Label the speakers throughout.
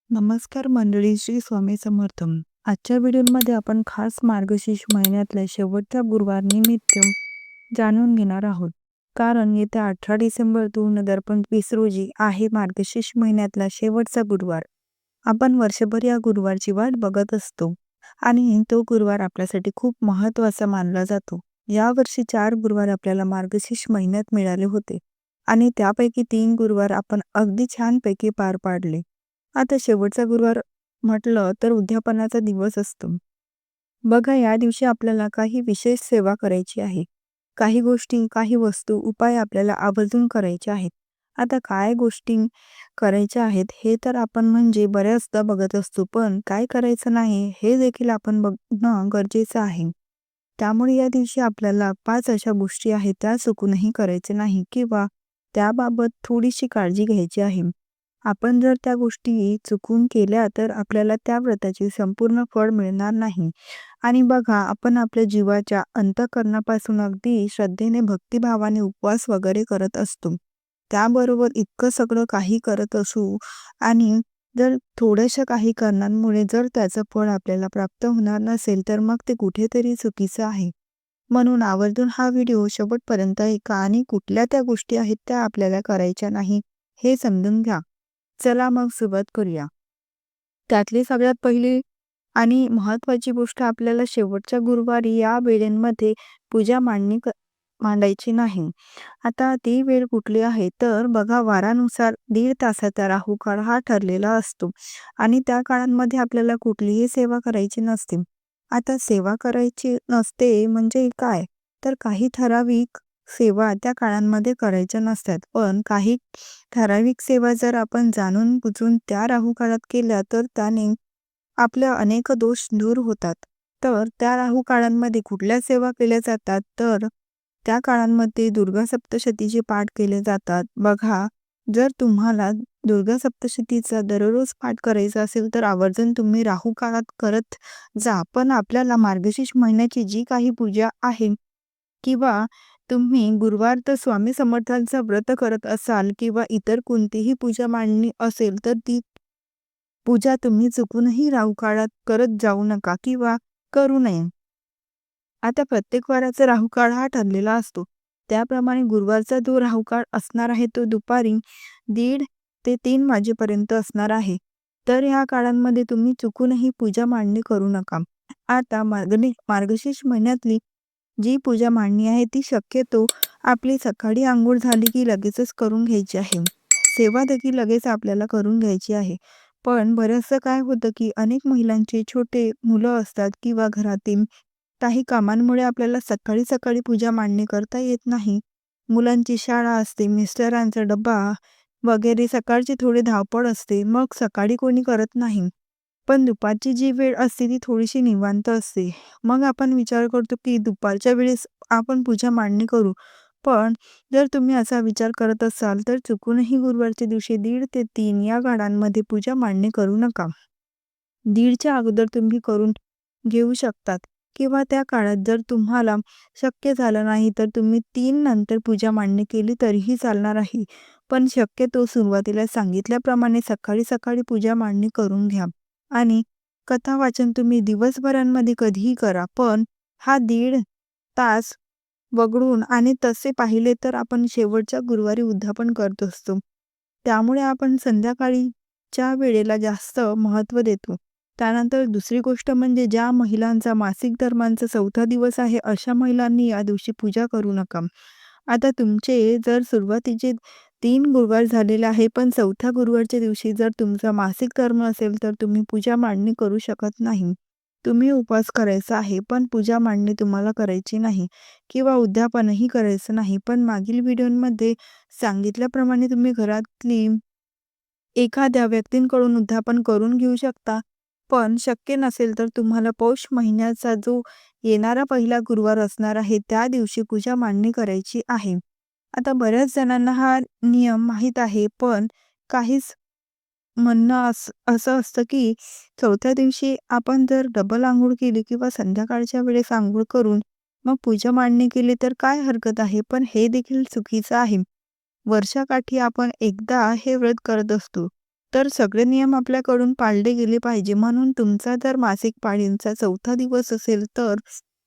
Speaker 1: नमस्कार मंडळी, श्री स्वामी समर्थ. आजच्या व्हिडिओमध्ये आपण खास मार्गशीर्ष महिन्यातल्या शेवटच्या गुरुवार निमित्त जाणून घेणार आहोत. कारण येत्या 18 डिसेंबर 2025 रोजी आहे मार्गशीर्ष महिन्यातला शेवटचा गुरुवार. आपण वर्षभर या गुरुवारची वाट बघत असतो आणि तो गुरुवार आपल्यासाठी खूप महत्त्वाचा मानला जातो. यावर्षी 4 गुरुवार आपल्याला मार्गशीर्ष महिन्यात मिळाले होते आणि त्यापैकी 3 गुरुवार आपण अगदी छानपैकी पार पाडले. आता शेवटचा गुरुवार म्हटलं तर उद्यापनाचा दिवस असतो. बघा, या दिवशी आपल्याला काही विशेष सेवा करायची आहे. काही गोष्टी, काही वस्तू, उपाय आपल्याला आवर्जून करायचे आहेत. आता काय गोष्टी करायच्या आहेत हे तर आपण म्हणजे बऱ्याचदा बघत असतो, पण काय करायचं नाही हे देखील आपण बघणं गरजेचं आहे. त्यामुळे या दिवशी आपल्याला 5 अशा गोष्टी आहेत त्या चुकूनही करायचे नाही किंवा त्याबाबत थोडीशी काळजी घ्यायची आहे. आपण जर त्या गोष्टी चुकून केल्या तर आपल्याला त्या व्रताचे संपूर्ण फळ मिळणार नाही. आणि बघा, आपण आपल्या जीवाच्या अंतःकरणापासून अगदी श्रद्धेने, भक्तिभावाने उपवास वगैरे करत असतो. त्याबरोबर इतकं सगळं काही करत असू आणि जर थोड्याशा काही कारणांमुळे जर त्याचं फळ आपल्याला प्राप्त होणार नसेल तर मग ते कुठेतरी चुकीचं आहे. म्हणून आवर्जून हा व्हिडिओ शेवटपर्यंत ऐका आणि कुठल्या त्या गोष्टी आहेत त्या आपल्याला करायच्या नाही हे समजून घ्या. चला मग सुरुवात करूया. त्यातली सगळ्यात पहिली आणि महत्त्वाची गोष्ट, आपल्याला शेवटच्या गुरुवारी या वेळेमध्ये पूजा मांडायची नाही. आता ती वेळ कुठली आहे तर बघा, वारानुसार 1.5 तासाचा राहुकाळ हा ठरलेला असतो आणि त्या काळांमध्ये आपल्याला कुठलीही सेवा करायची नसते. आता सेवा करायची नसते म्हणजे काय? तर काही ठराविक सेवा त्या काळांमध्ये करायच्या नसतात. पण काही ठराविक सेवा जर आपण जाणून बुजून त्या राहुकाळात केल्या तर त्याने आपल्या अनेक दोष दूर होतात. तर त्या राहुकाळांमध्ये कुठल्या सेवा केल्या जातात तर त्या काळांमध्ये दुर्गा सप्तशतीचे पाठ केले जातात. बघा, जर तुम्हाला दुर्गा सप्तशतीचा दररोज पाठ करायचा असेल तर आवर्जून तुम्ही राहुकाळात करत जा. पण आपल्याला मार्गशीर्ष महिन्याची जी काही पूजा आहे किंवा तुम्ही गुरुवार तर स्वामी समर्थांचं व्रत करत असाल किंवा इतर कोणतीही पूजा मांडणी असेल तर ती पूजा तुम्ही चुकूनही राहुकाळात करत जाऊ नका किंवा करू नये. आता प्रत्येक वाराचा राहुकाळ हा ठरलेला असतो. त्याप्रमाणे गुरुवारचा जो राहुकाळ असणार आहे तो दुपारी 1:30 ते 3 वाजेपर्यंत असणार आहे. तर ह्या काळांमध्ये तुम्ही चुकूनही पूजा मांडणी करू नका. आता मार्गशीर्ष महिन्यातली जी पूजा मांडणी आहे ती शक्यतो आपली सकाळी अंघोळ झाली की लगेचच करून घ्यायची आहे. सेवा देखील लगेच आपल्याला करून घ्यायची आहे. पण बऱ्याचदा काय होतं की अनेक महिलांचे छोटे मुलं असतात किंवा घरातील काही कामांमुळे आपल्याला सकाळी सकाळी पूजा मांडणी करता येत नाही. मुलांची शाळा असते, मिस्टरांचा डब्बा वगैरे, सकाळची थोडी धावपळ असते, मग सकाळी कोणी करत नाही. पण दुपारची जी वेळ असते ती थोडीशी निवांत असते. मग आपण विचार करतो की दुपारच्या वेळेस आपण पूजा मांडणी करू. पण जर तुम्ही असा विचार करत असाल तर चुकूनही गुरुवारच्या दिवशी 1:30 ते 3 या काळांमध्ये पूजा मांडणी करू नका. 1:30च्या अगोदर तुम्ही करून घेऊ शकतात किंवा त्या काळात जर तुम्हाला शक्य झालं नाही तर तुम्ही 3 नंतर पूजा मांडणी केली तरीही चालणार आहे. पण शक्यतो सुरुवातीला सांगितल्याप्रमाणे सकाळी सकाळी पूजा मांडणी करून घ्या. आणि कथा वाचन तुम्ही दिवसभरांमध्ये कधीही करा, पण हा 1.5 तास वगळून आणि तसे पाहिले तर आपण शेवटच्या गुरुवारी उद्यापन करत असतो. त्यामुळे आपण संध्याकाळीच्या वेळेला जास्त महत्त्व देतो. त्यानंतर दुसरी गोष्ट म्हणजे ज्या महिलांचा मासिक धर्मांचा 4था दिवस आहे अशा महिलांनी या दिवशी पूजा करू नका. आता तुमचे जर सुरुवातीचे 3 गुरुवार झालेले आहे, पण 4थ्या गुरुवारच्या दिवशी जर तुमचा मासिक धर्म असेल तर तुम्ही पूजा मांडणी करू शकत नाही. तुम्ही उपवास करायचा आहे, पण पूजा मांडणी तुम्हाला करायची नाही किंवा उद्यापनही करायचं नाही. पण मागील व्हिडिओमध्ये सांगितल्याप्रमाणे तुम्ही घरातली एखाद्या व्यक्तींकडून उद्यापन करून घेऊ शकता. पण शक्य नसेल तर तुम्हाला पौष महिन्याचा जो येणारा पहिला गुरुवार असणार आहे त्या दिवशी पूजा मांडणी करायची आहे. आता बऱ्याच जणांना हा नियम माहीत आहे, पण काहीच म्हणणं असं असतं की 4थ्या दिवशी आपण जर डबल अंघोळ केली किंवा संध्याकाळच्या वेळेस अंघोळ करून मग पूजा मांडणी केली तर काय हरकत आहे. पण हे देखील चुकीचं आहे. वर्षाकाठी आपण एकदा हे व्रत करत असतो. तर सगळे नियम आपल्याकडून पाळले गेले पाहिजे. म्हणून तुमचा जर मासिक पाळीचा 4था दिवस असेल, तर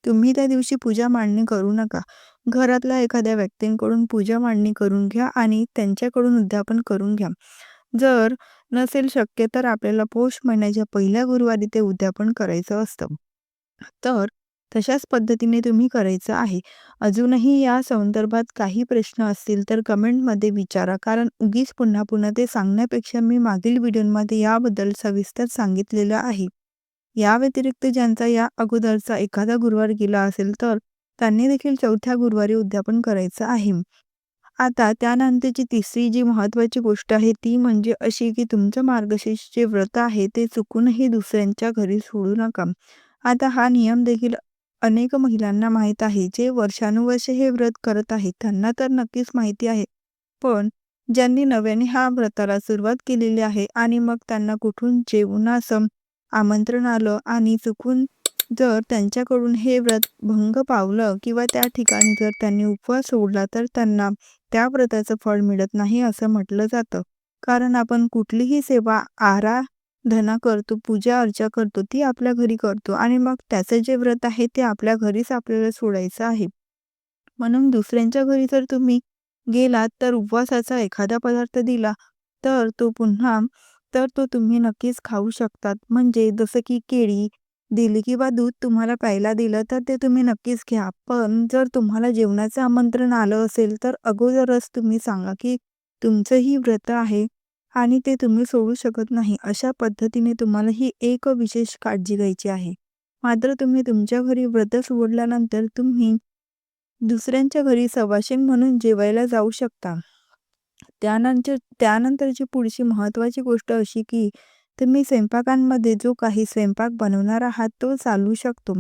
Speaker 1: तुम्ही त्या दिवशी पूजा मांडणी करू नका. घरातल्या एखाद्या व्यक्तींकडून पूजा मांडणी करून घ्या आणि त्यांच्याकडून उद्यापन करून घ्या. जर नसेल शक्य, तर आपल्याला पौष महिन्याच्या पहिल्या गुरुवारी ते उद्यापन करायचं असतं. तर तशाच पद्धतीने तुम्ही करायचं आहे. अजूनही या संदर्भात काही प्रश्न असतील तर कमेंटमध्ये विचारा. कारण उगीच पुन्हा पुन्हा ते सांगण्यापेक्षा मी मागील व्हिडिओमध्ये याबद्दल सविस्तर सांगितलेलं आहे. या व्यतिरिक्त ज्यांचा या अगोदरचा एखादा गुरुवार गेला असेल, तर त्यांनी देखील 4थ्या गुरुवारी उद्यापन करायचं आहे. आता त्यानंतरची तिसरी जी महत्त्वाची गोष्ट आहे ती म्हणजे अशी, की तुमचं मार्गशीर्ष जे व्रत आहे ते चुकूनही दुसऱ्यांच्या घरी सोडू नका. आता हा नियम देखील अनेक महिलांना माहीत आहे. जे वर्षानुवर्षे हे व्रत करत आहेत त्यांना तर नक्कीच माहिती आहे. पण ज्यांनी नव्याने हा व्रताला सुरुवात केलेली आहे आणि मग त्यांना कुठून जेवणाचं आमंत्रण आलं आणि चुकून जर त्यांच्याकडून हे व्रत भंग पावलं किंवा त्या ठिकाणी जर त्यांनी उपवास सोडला, तर त्यांना त्या व्रताचं फळ मिळत नाही असं म्हटलं जातं. कारण आपण कुठलीही सेवा, आराधना करतो, पूजा-अर्चा करतो, ती आपल्या घरी करतो आणि मग त्याचं जे व्रत आहे ते आपल्या घरीच आपल्याला सोडायचं आहे. म्हणून दुसऱ्यांच्या घरी जर तुम्ही गेलात, तर उपवासाचा एखादा पदार्थ दिला, तर तो तुम्ही नक्कीच खाऊ शकतात. म्हणजे जसं की केळी दिली किंवा दूध तुम्हाला प्यायला दिलं, तर ते तुम्ही नक्कीच घ्या. पण जर तुम्हाला जेवणाचं आमंत्रण आलं असेल, तर अगोदरच तुम्ही सांगा, की तुमचंही व्रत आहे आणि ते तुम्ही सोडू शकत नाही. अशा पद्धतीने तुम्हाला ही एक विशेष काळजी घ्यायची आहे. मात्र तुम्ही तुमच्या घरी व्रत सोडल्यानंतर तुम्ही दुसऱ्यांच्या घरी सवाशीण म्हणून जेवायला जाऊ शकता. त्यानंतरची पुढची महत्त्वाची गोष्ट अशी, की तुम्ही स्वयंपाकांमध्ये जो काही स्वयंपाक बनवणार आहात तो चालू शकतो.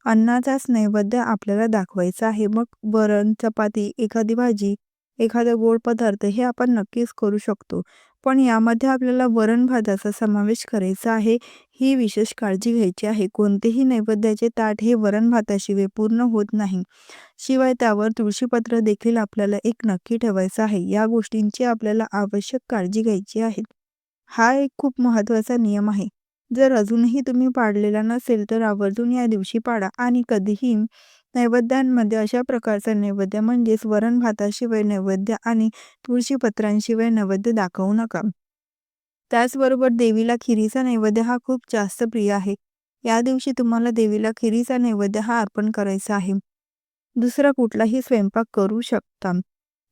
Speaker 1: अन्नाचाच नैवेद्य आपल्याला दाखवायचा आहे. मग वरण, चपाती, एखादी भाजी, एखादा गोड पदार्थ हे आपण नक्कीच करू शकतो. पण यामध्ये आपल्याला वरण-भाताचा समावेश करायचा आहे. ही विशेष काळजी घ्यायची आहे. कोणतेही नैवेद्याचे ताट हे वरण-भाताशिवाय पूर्ण होत नाही. शिवाय त्यावर तुळशीपत्र देखील आपल्याला एक नक्की ठेवायचं आहे. या गोष्टींची आपल्याला आवश्यक काळजी घ्यायची आहे. हा एक खूप महत्त्वाचा नियम आहे. जर अजूनही तुम्ही पाळलेला नसेल, तर आवर्जून या दिवशी पाळा आणि कधीही नैवेद्यांमध्ये अशा प्रकारचा नैवेद्य म्हणजेच वरण-भाताशिवाय नैवेद्य आणि तुळशीपत्रांशिवाय नैवेद्य दाखवू नका. त्याचबरोबर देवीला खिरीचा नैवेद्य हा खूप जास्त प्रिय आहे. या दिवशी तुम्हाला देवीला खिरीचा नैवेद्य हा अर्पण करायचा आहे. दुसरा कुठलाही स्वयंपाक करू शकता.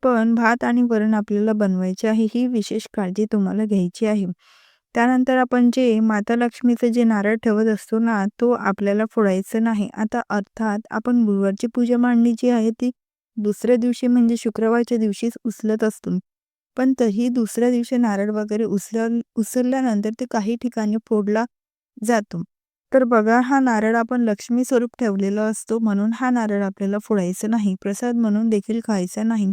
Speaker 1: पण भात आणि वरण आपल्याला बनवायचे आहे, ही विशेष काळजी तुम्हाला घ्यायची आहे. त्यानंतर आपण जे माता लक्ष्मीचं जे नारळ ठेवत असतो ना, तो आपल्याला फोडायचं नाही. आता अर्थात आपण गुरुवारची पूजा मांडणी जी आहे ती दुसऱ्या दिवशी म्हणजे शुक्रवारच्या दिवशीच उचलत असतो. पण तरी दुसऱ्या दिवशी नारळ वगैरे उचलल्यानंतर ते काही ठिकाणी फोडला जातो. तर बघा, हा नारळ आपण लक्ष्मी स्वरूप ठेवलेला असतो, म्हणून हा नारळ आपल्याला फोडायचा नाही. प्रसाद म्हणून देखील खायचा नाही.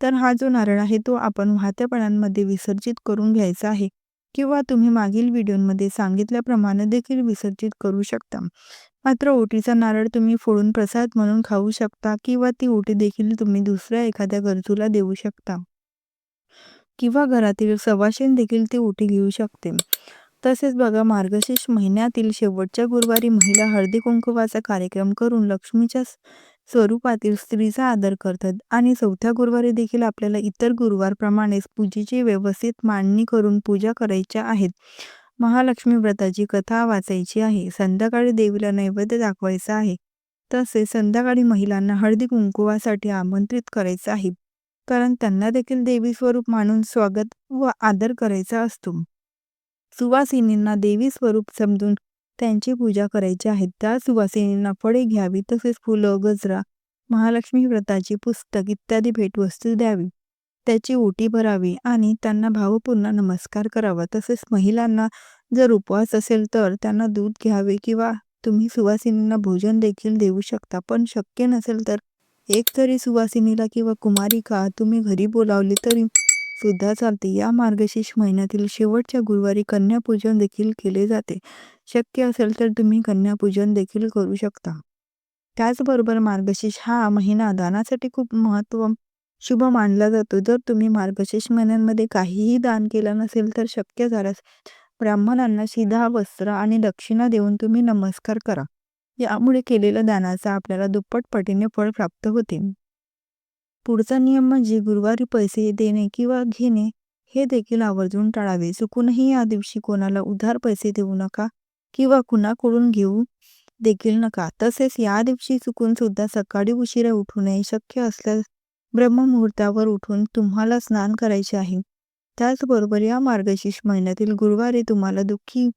Speaker 1: तर हा जो नारळ आहे तो आपण वाहत्या पाण्यामध्ये विसर्जित करून घ्यायचा आहे किंवा तुम्ही मागील व्हिडिओमध्ये सांगितल्याप्रमाणे देखील विसर्जित करू शकता. मात्र ओटीचा नारळ तुम्ही फोडून प्रसाद म्हणून खाऊ शकता किंवा ती ओटी देखील तुम्ही दुसऱ्या एखाद्या गरजूला देऊ शकता. किंवा घरातील सवाशीण देखील ती ओटी घेऊ शकते. तसेच बघा, मार्गशीर्ष महिन्यातील शेवटच्या गुरुवारी महिला हळदी-कुंकवाचा कार्यक्रम करून लक्ष्मीच्या स्वरूपातील स्त्रीचा आदर करतात आणि 4थ्या गुरुवारी देखील आपल्याला इतर गुरुवारप्रमाणेच पूजेची व्यवस्थित मांडणी करून पूजा करायच्या आहेत. महालक्ष्मी व्रताची कथा वाचायची आहे. संध्याकाळी देवीला नैवेद्य दाखवायचा आहे. तसेच संध्याकाळी महिलांना हळदी-कुंकवासाठी आमंत्रित करायचं आहे. कारण त्यांना देखील देवी स्वरूप मानून स्वागत व आदर करायचा असतो. सुवासिनींना देवी स्वरूप समजून त्यांची पूजा करायची आहे. त्या सुवासिनींना फळे घ्यावी, तसेच फुलं, गजरा, महालक्ष्मी व्रताची पुस्तक इत्यादी भेटवस्तू द्यावी. त्याची ओटी भरावी आणि त्यांना भावपूर्ण नमस्कार करावा. तसेच महिलांना जर उपवास असेल तर त्यांना दूध घ्यावे किंवा तुम्ही सुवासिनींना भोजन देखील देऊ शकता. पण शक्य नसेल तर एक तरी सुवासिनीला किंवा कुमारिका तुम्ही घरी बोलावली तरी सुद्धा चालते. या मार्गशीर्ष महिन्यातील शेवटच्या गुरुवारी कन्यापूजन देखील केले जाते. शक्य असेल तर तुम्ही कन्यापूजन देखील करू शकता. त्याचबरोबर मार्गशीर्ष हा महिना दानासाठी खूप शुभ मानला जातो. जर तुम्ही मार्गशीर्ष महिन्यांमध्ये काहीही दान केलं नसेल तर शक्य झाल्यास ब्राह्मणांना शिधा वस्त्र आणि दक्षिणा देऊन तुम्ही नमस्कार करा. यामुळे केलेल्या दानाचा आपल्याला दुप्पट पटीने फळ प्राप्त होते. पुढचा नियम म्हणजे गुरुवारी पैसे देणे किंवा घेणे हे देखील आवर्जून टाळावे. चुकूनही या दिवशी कोणाला उधार पैसे देऊ नका किंवा कुणाकडून घेऊ देखील नका. तसेच या दिवशी चुकून सुद्धा सकाळी उशिरा उठू नये. शक्य असल्यास ब्रह्ममुहूर्तावर उठून तुम्हाला स्नान करायचे आहे. त्याचबरोबर या मार्गशीर्ष महिन्यातील गुरुवारी तुम्हाला दुःखी,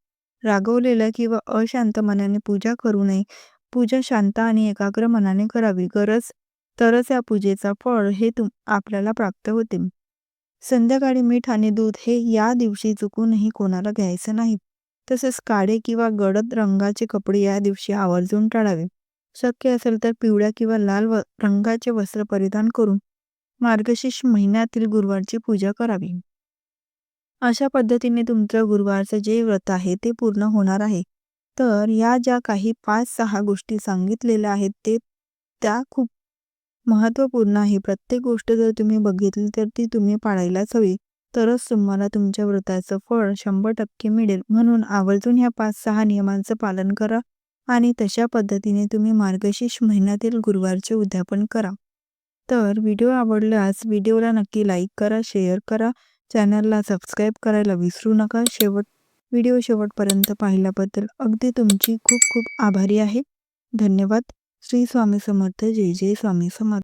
Speaker 1: रागवलेल्या किंवा अशांत मनाने पूजा करू नये. पूजा शांत आणि एकाग्र मनाने करावी. गरज तरच या पूजेचा फळ हे आपल्याला प्राप्त होते. संध्याकाळी मीठ आणि दूध हे या दिवशी चुकूनही कोणाला घ्यायचं नाही. तसेच काळे किंवा गडद रंगाचे कपडे या दिवशी आवर्जून टाळावे. शक्य असेल तर पिवळ्या किंवा लाल रंगाचे वस्त्र परिधान करून मार्गशीर्ष महिन्यातील गुरुवारची पूजा करावी. अशा पद्धतीने तुमचं गुरुवारचं जे व्रत आहे ते पूर्ण होणार आहे. तर या ज्या काही 5-6 गोष्टी सांगितलेल्या आहेत त्या खूप महत्त्वपूर्ण आहे. प्रत्येक गोष्ट जर तुम्ही बघितली तर ती तुम्ही पाळायलाच हवी. तरच तुम्हाला तुमच्या व्रताचं फळ 100% मिळेल. म्हणून आवर्जून ह्या 5-6 नियमांचं पालन करा आणि तशा पद्धतीने तुम्ही मार्गशीर्ष महिन्यातील गुरुवारचे उद्यापन करा. तर व्हिडिओ आवडल्यास व्हिडिओला नक्की लाईक करा, शेअर करा, चॅनलला सबस्क्राईब करायला विसरू नका. व्हिडिओ शेवटपर्यंत पाहिल्याबद्दल अगदी तुमची खूप खूप आभारी आहे. धन्यवाद. श्री स्वामी समर्थ. जय जय स्वामी समर्थ.